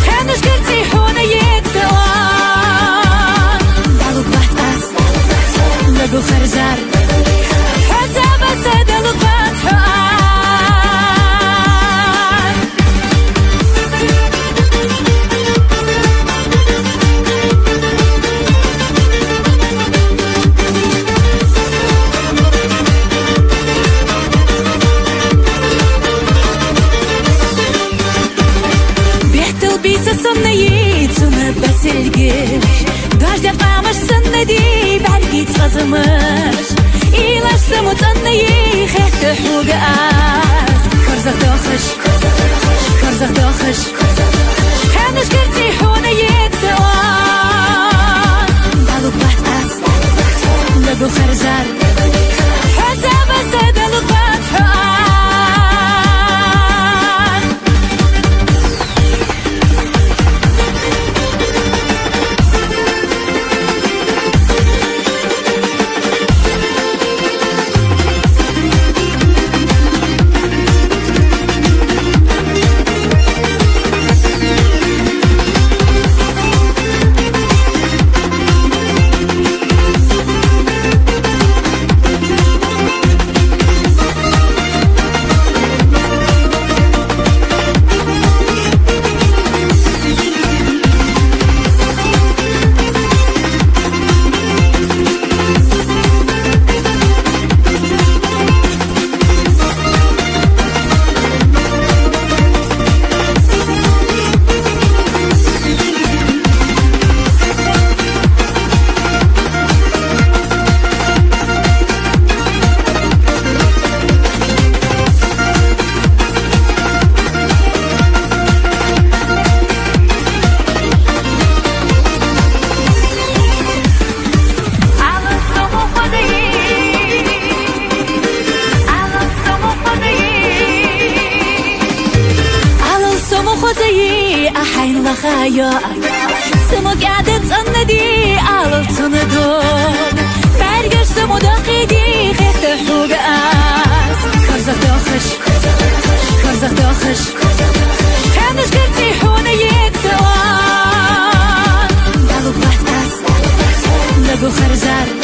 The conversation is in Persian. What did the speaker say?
هنوز گرتی خونه يتوان دلوك بحت لقو خرزار حتى بس دلوك بحت Дождя помощься нади, берги цвазымыш Илашсы мутанные, хэхты хугаас Корзах дохыш, корзах дохыш Хэнуш гэрти хуна етсуан Далук бат ас, лэгу харзар Хэза баса далук бат хуан خدایی احین لخایا سمو قعدت الندی على الصندوق برگشت سمو داقیدی خیت حوق اس کرزخ داخش کرزخ داخش هنوز گرتی حونه یتوان دلوک بحت اس لگو خرزار